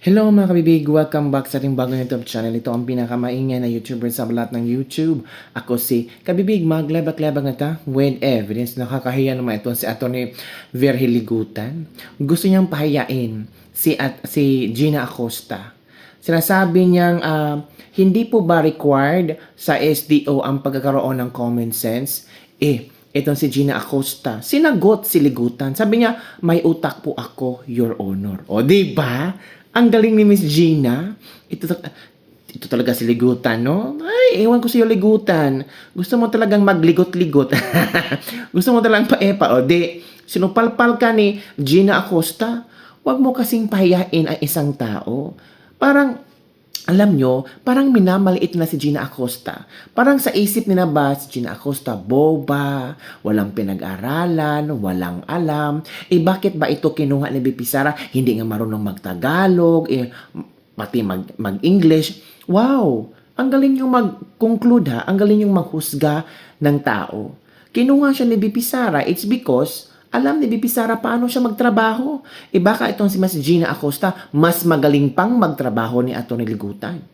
Hello mga kabibig! Welcome back sa ating bagong YouTube channel. Ito ang pinakamaingay na YouTuber sa lahat ng YouTube. Ako si Kabibig, maglabak-labak na ta with evidence. Nakakahiya naman ito si Atty. Verhiligutan. Gusto niyang pahayain si Gina Acosta. Sinasabi niyang hindi po ba required sa SDO ang pagkakaroon ng common sense? Itong si Gina Acosta, sinagot si Ligutan. Sabi niya, may utak po ako, Your Honor. O, di ba? Ang galing ni Miss Gina. Ito talaga si Ligutan, no? Ay, ewan ko sa'yo, Ligutan. Gusto mo talagang magligot-ligot. Gusto mo talagang paepa. O, di, sinupalpal ka ni Gina Acosta. Huwag mo kasing pahiyain ang isang tao. Parang, alam nyo, parang minamaliit na si Gina Acosta. Parang sa isip nila ba, si Gina Acosta, boba, walang pinag-aralan, walang alam. Bakit ba ito kinuha ni BP Sara? Hindi nga marunong magtagalog, pati mag-English. Wow! Ang galing yung mag-conclude ha, ang galing yung maghusga ng tao. Kinuha siya ni BP Sara, it's because alam ni BP Sara paano siya magtrabaho. Baka itong si Mas Gina Acosta, mas magaling pang magtrabaho ni Atty. Ligutan.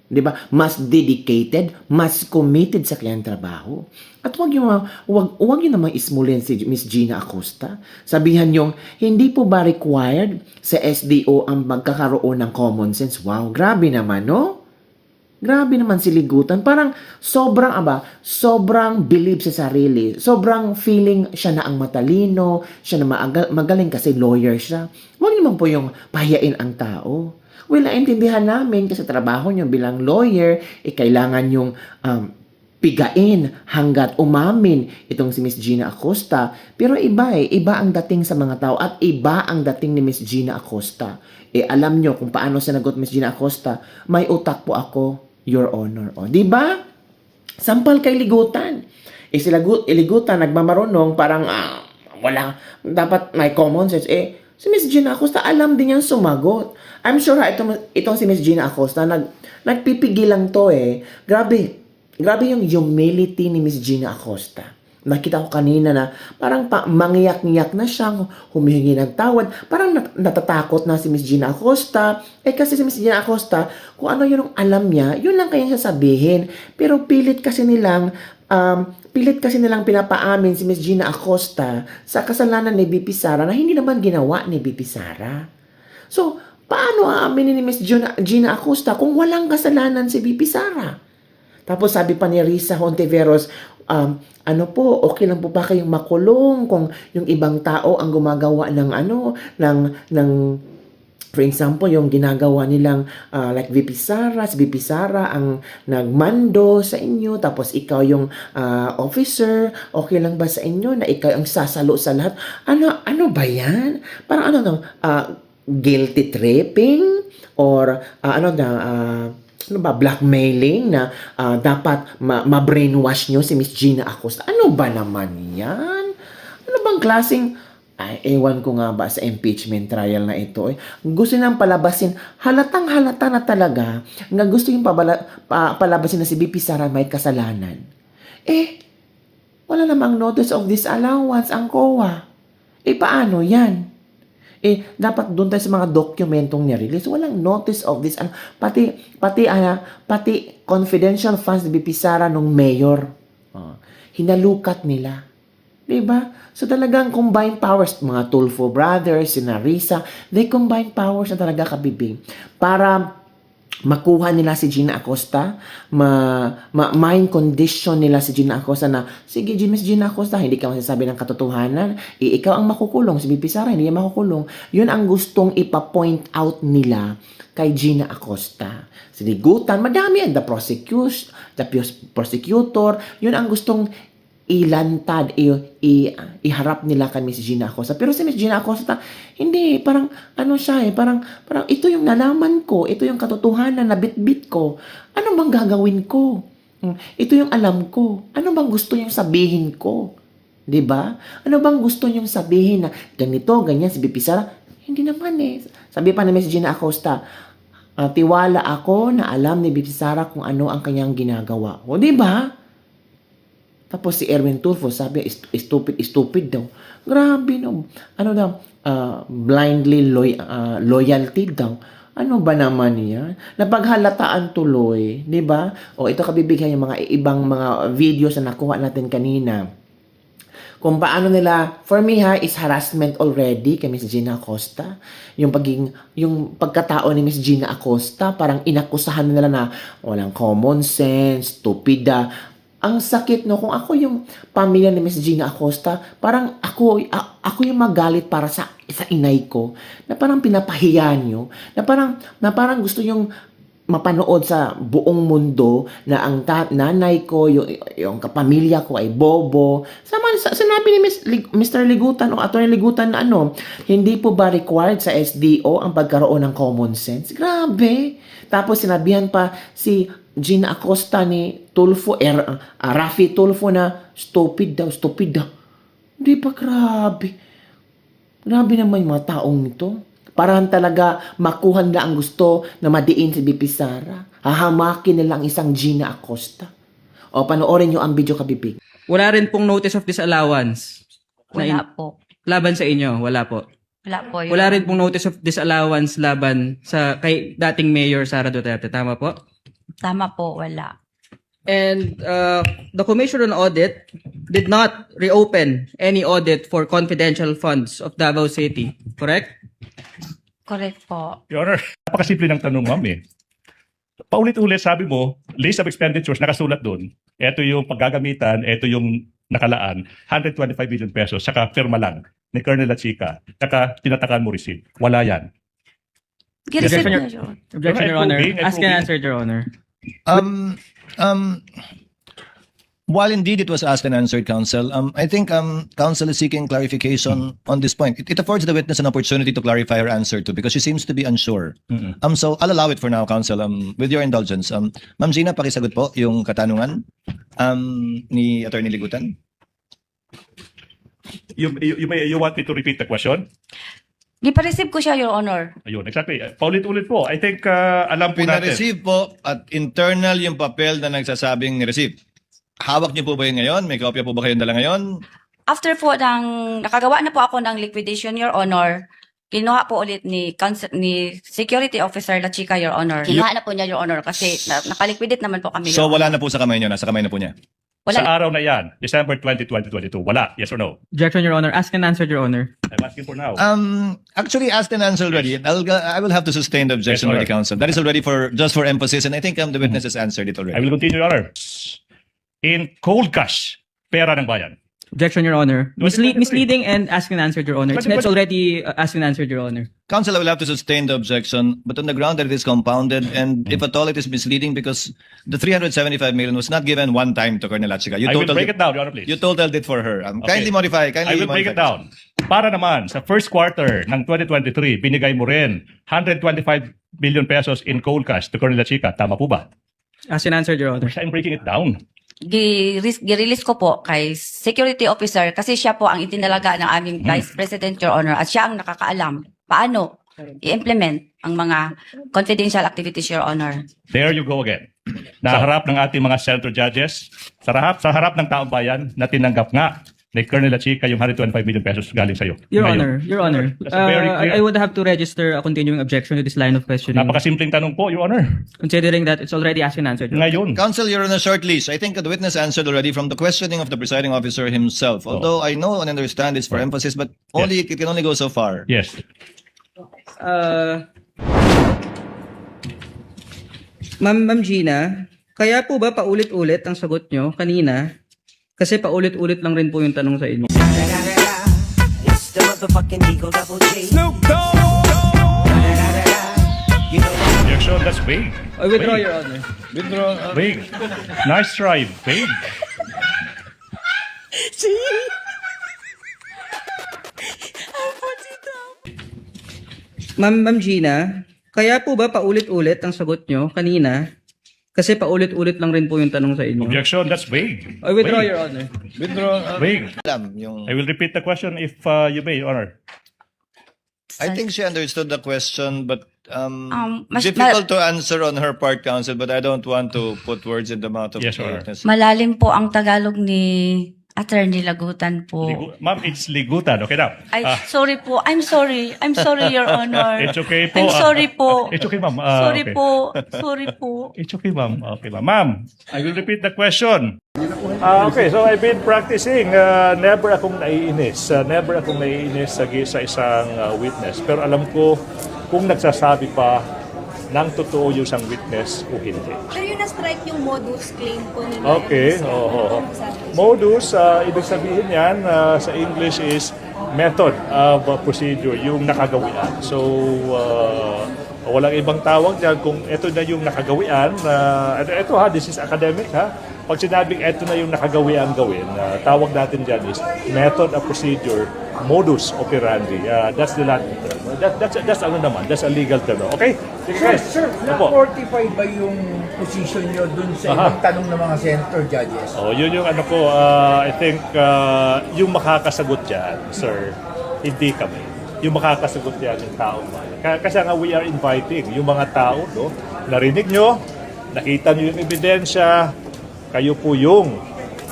Di ba? Mas dedicated, mas committed sa kanyang trabaho. At wag yung namang ismulin si Miss Gina Acosta. Sabihan yung, hindi po ba required sa SDO ang magkakaroon ng common sense? Wow, grabe naman, no? Grabe naman si Ligutan. Parang sobrang believe sa sarili. Sobrang feeling siya na ang matalino, siya na magaling kasi lawyer siya. Huwag naman po yung pahiyain ang tao. Well, naintindihan namin kasi trabaho niyo bilang lawyer, kailangan yung pigain hanggat umamin itong si Miss Gina Acosta. Pero iba ang dating sa mga tao at iba ang dating ni Miss Gina Acosta. Alam nyo kung paano sinagot Miss Gina Acosta, may utak po ako, Your Honor. O, di ba? Sampal kay Ligutan. Si Ligutan nagmamarunong parang wala, dapat may common sense. Si Miss Gina Acosta alam din niyang sumagot. I'm sure itong si Miss Gina Acosta nagpipigil lang to Grabe yung humility ni Miss Gina Acosta. Nakita ko kanina na parang mangiyak-ngiyak na siya, humihingi ng tawad. Parang natatakot na si Miss Gina Acosta. Kasi si Miss Gina Acosta, kung ano yung alam niya, yun lang kayang sasabihin. Pero pilit kasi nilang pinapaamin si Miss Gina Acosta sa kasalanan ni BP Sara na hindi naman ginawa ni BP Sara. So, paano aaminin ni Miss Gina Acosta kung walang kasalanan si BP Sara? Tapos sabi pa ni Risa Hontiveros, okay lang po ba kayong makulong kung yung ibang tao ang gumagawa ng for example, yung ginagawa nilang like VP Sara, si VP Sara ang nagmando sa inyo, tapos ikaw yung officer, okay lang ba sa inyo na ikaw ang sasalo sa lahat? Ano ba yan? Parang guilty tripping? Or blackmailing na dapat ma-brainwash nyo si Miss Gina Acosta. Ano ba naman yan? Ano bang klaseng, ewan ko nga ba sa impeachment trial na ito. Gusto nang palabasin, halatang-halata na talaga nga gusto yung palabasin na si BP Sara may kasalanan. Wala namang notice of disallowance ang COA. Paano yan? Dapat doon tayo sa mga dokumentong nirelease. Walang notice of this. Pati confidential funds ni BP Sara nung mayor. Hinalukat nila. Diba? So talagang combined powers. Mga Tulfo brothers, si Risa, they combine powers na talaga, Kabibig. Para makuha nila si Gina Acosta, mind condition nila si Gina Acosta na, sige, Miss Gina Acosta, hindi ka masasabi ng katotohanan, ikaw ang makukulong, si BP Sara, hindi niya makukulong. Yun ang gustong ipa-point out nila kay Gina Acosta. Si Ligutan, madami yan, the prosecutor, yun ang gustong ilantad, iharap nila kay Miss Gina Acosta. Pero si Miss Gina Acosta, hindi, parang parang ito yung nalaman ko, ito yung katotohanan na bit-bit ko. Ano bang gagawin ko? Ito yung alam ko. Ano bang gusto niyong sabihin ko? 'Di ba? Ano bang gusto niyong sabihin na ganito, ganyan si BP Sara? Hindi naman Sabi pa ni Miss Gina Acosta, tiwala ako na alam ni BP Sara kung ano ang kanyang ginagawa. O 'di ba? Tapos si Erwin Tulfo, sabi, stupid daw. Grabe no. Blindly loyalty daw. Ano ba naman yan? Napaghalataan tuloy, di ba? O ito kabibigyan yung mga ibang mga videos na nakuha natin kanina. Kung paano nila, for me ha, is harassment already kay Miss Gina Acosta. Yung pagkatao ni Miss Gina Acosta, parang inakusahan nila na walang common sense, stupida. Ang sakit no, kung ako yung pamilya ni Miss Gina Acosta, parang ako yung magalit para sa inay ko, na parang pinapahiya nyo, na parang gusto yung mapanood sa buong mundo na ang nanay ko, yung kapamilya ko ay bobo. Sinabi ni Mr. Ligutan o Atty. Ligutan na hindi po ba required sa SDO ang pagkaroon ng common sense? Grabe. Tapos sinabihan pa si Gina Acosta ni Rafi Tulfo na stupid daw. Di ba grabe? Grabe naman yung mga taong nito. Parang talaga makuha nila ang gusto na madiin si BP Sara. Hahamakin nila ang isang Gina Acosta. O panoorin nyo ang video kabibig. Wala rin pong notice of disallowance. Wala po. Laban sa inyo, wala po. Wala po. Wala rin pong notice of disallowance laban sa kay dating Mayor Sara Duterte. Tama po? Tama po, wala. And the Commission on Audit did not reopen any audit for confidential funds of Davao City. Correct? Correct po. Your Honor, napakasimple ng tanong, ma'am eh. Paulit-ulit sabi mo, list of expenditures, nakasulat doon. Ito yung paggagamitan, ito yung nakalaan, 125 billion pesos, saka firma lang ni Colonel Lachica, saka tinatakan mo receipt. Wala yan. Gireceive Your- na yun. Objection, Your Honor. Approving, Ask and approving. answer, Your Honor. While indeed it was asked and answered, counsel, I think counsel is seeking clarification on this point. It affords the witness an opportunity to clarify her answer to because she seems to be unsure. So I'll allow it for now, counsel. With your indulgence, Ma'am Gina, pakisagot po yung katanungan ni Attorney Ligutan. You want me to repeat the question? Gipa-receive ko siya, Your Honor. Ayun, exactly. Paulit-ulit po. I think alam po natin. Pina-receive po at internal yung papel na nagsasabing ni-receive. Hawak niyo po ba yun ngayon? May kopya po ba kayong dala ngayon? After po nakagawa na po ako ng liquidation, Your Honor, kinuha po ulit ni Security Officer La Chica, Your Honor. Kinuha na po niya, Your Honor, kasi nakaliquidate naman po kami. So Your wala Honor. na po sa kamay niyo, nasa kamay na po niya. Wala. Sa araw na yan, December 20, 2022, wala. Yes or no? Objection, Your Honor. Ask and answer, Your Honor. I'm asking for now. Actually, asked and answered already. I will have to sustain the objection Yes, with the counsel. That is already just for emphasis, and I think the witness has answered it I already. will continue, Your Honor. In cold cash, pera ng bayan. Objection, Your Honor. 2023. Misleading and ask and answer, Your Honor. It's 2023. already asked and answered, Your Honor. Counsel, I will have to sustain the objection, but on the ground that it is compounded, and if at all it is misleading, because the 375 million was not given one time to Colonel Lachica. I will break it down, Your Honor, please. You totaled it for her. Okay. Kindly modify. I will break it down. Para naman, sa first quarter ng 2023, binigay mo rin 125 billion pesos in cold cash to Colonel Lachica. Tama po ba? Ask and answer, Your Honor. I'm breaking it down. Gi-release ko po kay Security Officer kasi siya po ang itinalaga ng aming Vice President, Your Honor, at siya ang nakakaalam paano i-implement ang mga confidential activities, Your Honor. There you go again. Naharap ng ating mga senator judges, sa harap ng taong bayan na tinanggap nga ni Colonel Lachica yung 125 million pesos galing sa'yo. Your Ngayon. Honor. That's very clear. I would have to register a continuing objection to this line of questioning. Napakasimpleng tanong po, Your Honor. Considering that it's already asked and answered. Your Honor. Ngayon, Counsel, you're on a short leash. I think the witness answered already from the questioning of the presiding officer himself. Although I know and understand it's for emphasis, but it can only go so far. yes. Ma'am Gina, kaya po ba paulit-ulit ang sagot nyo kanina? Kasi paulit-ulit lang rin po yung tanong sa inyo. It's the motherfucking Eagle Double G. Objection, that's vague. I withdraw, Vague. Your Honor. Vague. Nice try, vague. Ma'am Gina, kaya po ba paulit-ulit ang sagot nyo kanina? Kasi paulit-ulit lang rin po yung tanong sa inyo. Objection, that's vague. I withdraw, Vague. Your Honor. Vague. Alam, yung, I will repeat the question if you may, Your Honor. I think she understood the question, but mas- difficult to answer on her part, counsel, but I don't want to put words in the mouth of Yes, the Your Honor. witness. Malalim po ang Tagalog ni Attorney Lagutan po. Ma'am, it's ligutan. Okay now. Ay, sorry po. I'm sorry. I'm sorry, Your Honor. It's okay po. I'm sorry po. It's okay, ma'am. Sorry Okay. po. Sorry po. It's okay, ma'am. Okay, ma'am. Ma'am, I will repeat the question. Okay, so I've been practicing. Never akong naiinis. Never akong naiinis sa isang witness. Pero alam ko kung nagsasabi pa ng totoo yung isang witness o hindi. Pero yung na-strike yung modus claim po nila. Okay, oo. Modus, ibig sabihin yan sa English is method of procedure, yung nakagawian. So, walang ibang tawag dyan kung ito na yung nakagawian. Ito ha, this is academic ha. Pag sinabing ito na yung nakagawian gawin, tawag natin dyan is method of procedure, modus operandi. That's the Latin term. That's ano naman, that's a legal term. Okay? Sige guys. Sir, Opo. na-fortify ba yung position nyo dun sa ibang tanong ng mga senator judges? Oh, yun yung ano ko, I think yung makakasagot dyan, sir, hindi kami. Yung makakasagot dyan yung tao. Kasi nga we are inviting yung mga tao, no, narinig nyo, nakita nyo yung ebidensya, kayo po yung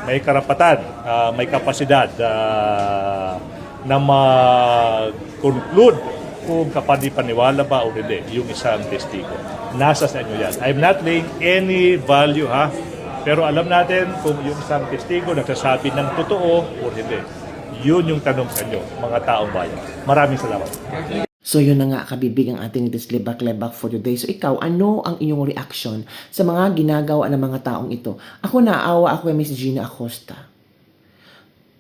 may karapatan, may kapasidad na mag-conclude kung kapani-paniwala ba o hindi yung isang testigo. Nasa sa inyo yan. I'm not laying any value ha, pero alam natin kung yung isang testigo nagsasabi ng totoo o hindi. Yun yung tanong sa inyo, mga taong bayan. Maraming salamat. So yun na nga kabibig ang ating Dislibak-Lebak for today. So ikaw, ano ang iyong reaction sa mga ginagawa ng mga taong ito? Ako naawa ako kay Miss Gina Acosta.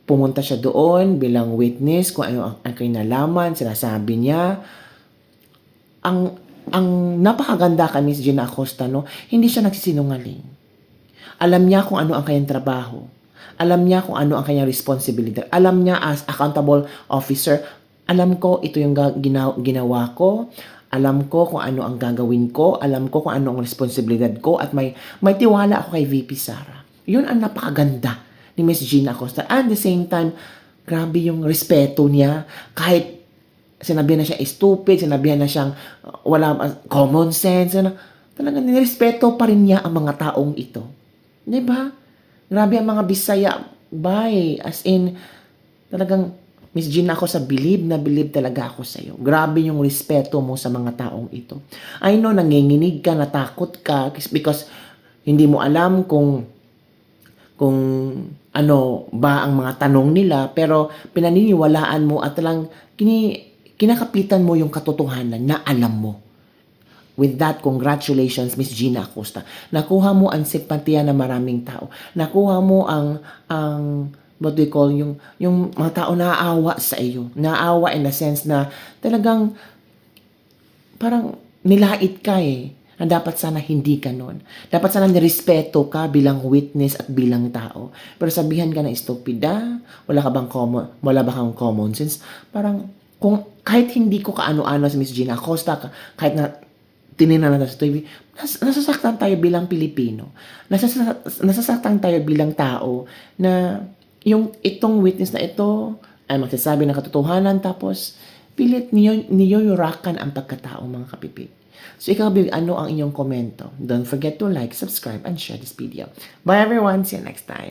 Pumunta siya doon bilang witness kung ano ang kinalaman, sinasabi niya. Ang napakaganda kay Miss Gina Acosta, no? Hindi siya nagsisinungaling. Alam niya kung ano ang kanyang trabaho. Alam niya kung ano ang kanyang responsibility. Alam niya as accountable officer, alam ko ito yung ginawa ko. Alam ko kung ano ang gagawin ko. Alam ko kung ano ang responsibilidad ko. At may tiwala ako kay VP Sara. Yun ang napakaganda ni Miss Gina Acosta. And at the same time, grabe yung respeto niya. Kahit sinabihan na siya stupid, sinabihan na siyang wala common sense. Talagang nirespeto pa rin niya ang mga taong ito. Diba? Grabe ang mga Bisaya. Bye. As in, talagang Miss Gina ako believe talaga ako sa iyo. Grabe yung respeto mo sa mga taong ito. I know, nanginginig ka, natakot ka, because hindi mo alam kung ano ba ang mga tanong nila, pero pinaniniwalaan mo at lang kinakapitan mo yung katotohanan na alam mo. With that, congratulations, Miss Gina Acosta. Nakuha mo ang simpatiya ng maraming tao. Nakuha mo ang what do you call, yung mga tao naaawa sa iyo. Naaawa in the sense na talagang parang nilait ka eh. Na dapat sana hindi ka nun. Dapat sana nirespeto ka bilang witness at bilang tao. Pero sabihan ka na stupida, wala ba kang common sense? Parang, kung kahit hindi ko kaano-ano sa Miss Gina Acosta, kahit na tinignan natin sa TV, nasasaktan tayo bilang Pilipino. Nasasaktan tayo bilang tao na yung itong witness na ito ay magsasabi ng katotohanan tapos pilit niyuyurakan ang pagkatao, mga kapipig. So ikaw, ano ang inyong komento? Don't forget to like, subscribe, and share this video. Bye everyone! See you next time!